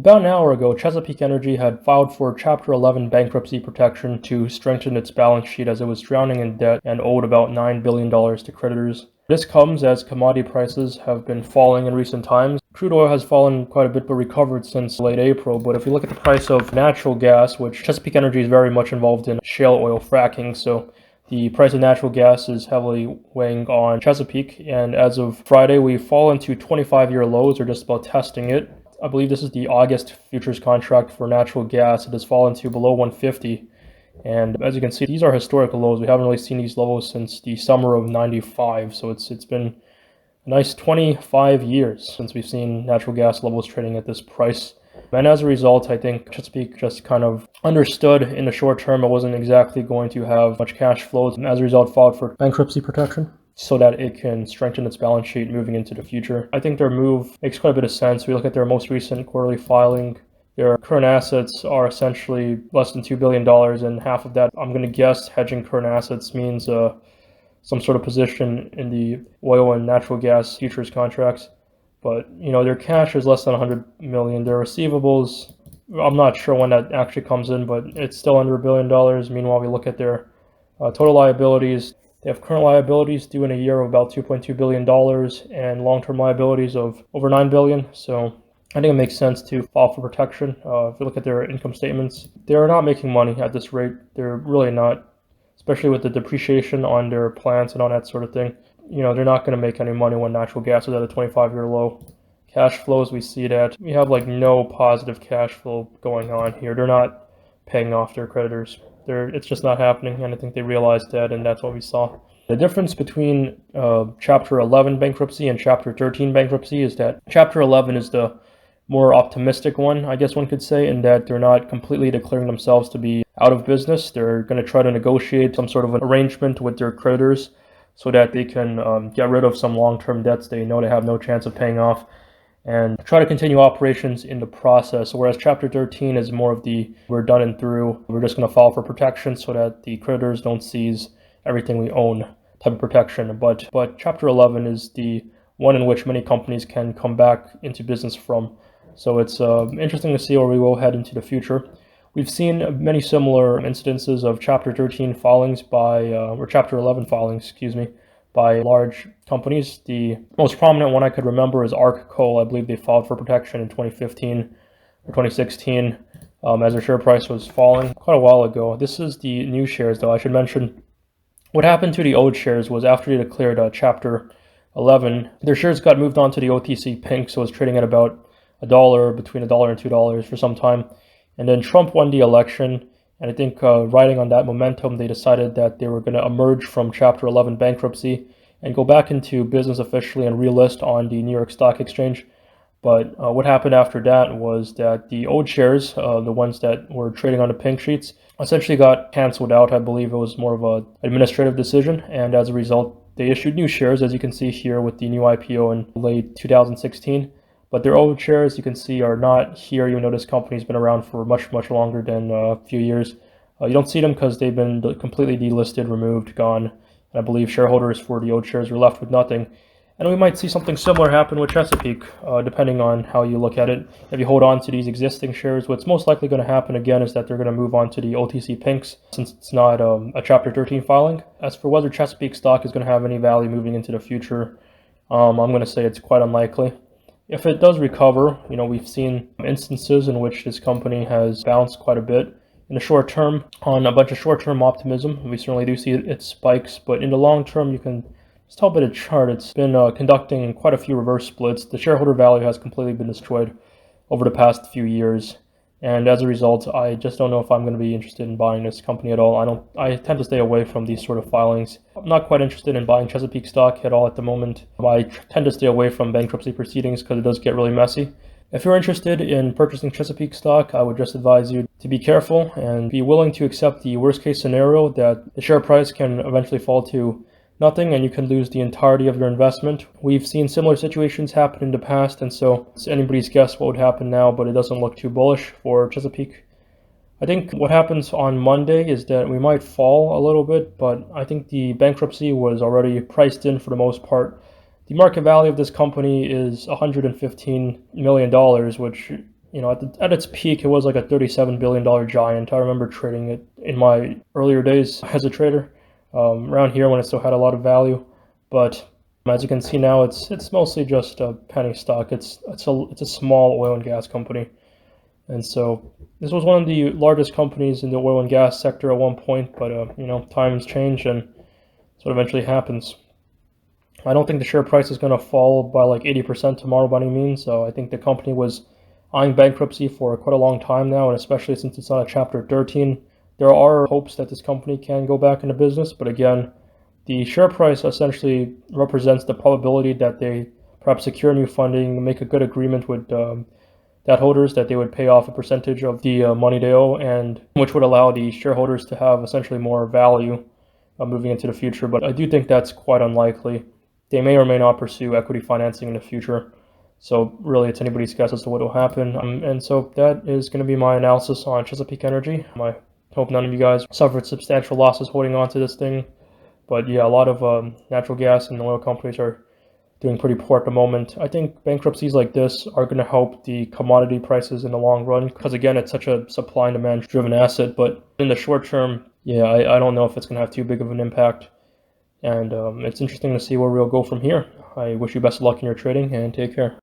About an hour ago, Chesapeake Energy had filed for Chapter 11 bankruptcy protection to strengthen its balance sheet as it was drowning in debt and owed about $9 billion to creditors. This comes as commodity prices have been falling in recent times. Crude oil has fallen quite a bit but recovered since late April, but if you look at the price of natural gas, which Chesapeake Energy is very much involved in shale oil fracking, so the price of natural gas is heavily weighing on Chesapeake, and as of Friday, we've fallen to 25-year lows, or just about testing it. I believe this is the August futures contract for natural gas. It has fallen to below 150. And as you can see, these are historical lows. We haven't really seen these levels since the summer of '95. So it's been a nice 25 years since we've seen natural gas levels trading at this price. And as a result, I think Chesapeake just kind of understood in the short term it wasn't exactly going to have much cash flow. And as a result, filed for bankruptcy protection so that it can strengthen its balance sheet moving into the future. I think their move makes quite a bit of sense. We look at their most recent quarterly filing. Their current assets are essentially less than $2 billion, and half of that, I'm going to guess, hedging current assets means some sort of position in the oil and natural gas futures contracts. But, their cash is less than $100 million. Their receivables, I'm not sure when that actually comes in, but it's still under $1 billion. Meanwhile, we look at their total liabilities. They have current liabilities due in a year of about $2.2 billion and long-term liabilities of over $9 billion. So I think it makes sense to file for protection. If you look at their income statements, they are not making money at this rate. They're really not, especially with the depreciation on their plants and all that sort of thing. They're not going to make any money when natural gas is at a 25-year low. Cash flows, we see that. We have no positive cash flow going on here. They're not paying off their creditors. It's just not happening, and I think they realized that, and that's what we saw. The difference between Chapter 11 bankruptcy and Chapter 13 bankruptcy is that Chapter 11 is the more optimistic one, I guess one could say, in that they're not completely declaring themselves to be out of business. They're going to try to negotiate some sort of an arrangement with their creditors so that they can get rid of some long-term debts they know they have no chance of paying off, and try to continue operations in the process. Whereas Chapter 13 is more of the we're done and through, we're just going to file for protection so that the creditors don't seize everything we own type of protection. But Chapter 11 is the one in which many companies can come back into business from. So it's interesting to see where we will head into the future. We've seen many similar instances of Chapter 13 filings or Chapter 11 filings, by large companies. The most prominent one I could remember is Arc Coal. I believe they filed for protection in 2015 or 2016 as their share price was falling quite a while ago. This is the new shares, though. I should mention what happened to the old shares was after they declared Chapter 11, their shares got moved on to the OTC Pink, so it was trading at about $1, between $1 and $2 for some time. And then Trump won the election, and I think riding on that momentum, they decided that they were going to emerge from Chapter 11 bankruptcy and go back into business officially and relist on the New York Stock Exchange. But what happened after that was that the old shares, the ones that were trading on the pink sheets, essentially got canceled out. I believe it was more of an administrative decision, and as a result, they issued new shares, as you can see here with the new IPO in late 2016. But their old shares, you can see, are not here, even though this company's been around for much, much longer than a few years. You don't see them because they've been completely delisted, removed, gone. And I believe shareholders for the old shares were left with nothing. And we might see something similar happen with Chesapeake, depending on how you look at it. If you hold on to these existing shares, what's most likely going to happen again is that they're going to move on to the OTC Pinks, since it's not a Chapter 13 filing. As for whether Chesapeake stock is going to have any value moving into the future, I'm going to say it's quite unlikely. If it does recover, we've seen instances in which this company has bounced quite a bit. In the short term, on a bunch of short-term optimism, we certainly do see its spikes, but in the long term, you can just tell by the chart, it's been conducting quite a few reverse splits. The shareholder value has completely been destroyed over the past few years, and as a result, I just don't know if I'm going to be interested in buying this company at all. I tend to stay away from these sort of filings. I'm not quite interested in buying Chesapeake stock at all at the moment. I tend to stay away from bankruptcy proceedings because it does get really messy. If you're interested in purchasing Chesapeake stock, I would just advise you to be careful and be willing to accept the worst case scenario that the share price can eventually fall to nothing and you can lose the entirety of your investment. We've seen similar situations happen in the past, and so it's anybody's guess what would happen now, but it doesn't look too bullish for Chesapeake. I think what happens on Monday is that we might fall a little bit, but I think the bankruptcy was already priced in for the most part. The market value of this company is $115 million, which at its peak, it was like a $37 billion giant. I remember trading it in my earlier days as a trader, around here when it still had a lot of value. But as you can see now, it's mostly just a penny stock. It's a small oil and gas company, and so this was one of the largest companies in the oil and gas sector at one point. But times change, and that's what eventually happens. I don't think the share price is going to fall by like 80% tomorrow by any means. So I think the company was eyeing bankruptcy for quite a long time now, and especially since it's on a Chapter 13, there are hopes that this company can go back into business. But again, the share price essentially represents the probability that they perhaps secure new funding, make a good agreement with debt holders that they would pay off a percentage of the money they owe, and which would allow the shareholders to have essentially more value moving into the future. But I do think that's quite unlikely. They may or may not pursue equity financing in the future. So really, it's anybody's guess as to what will happen. And so that is going to be my analysis on Chesapeake Energy. I hope none of you guys suffered substantial losses holding on to this thing. But yeah, a lot of natural gas and oil companies are doing pretty poor at the moment. I think bankruptcies like this are going to help the commodity prices in the long run because, again, it's such a supply and demand driven asset. But in the short term, yeah, I don't know if it's going to have too big of an impact. And it's interesting to see where we'll go from here. I wish you best of luck in your trading and take care.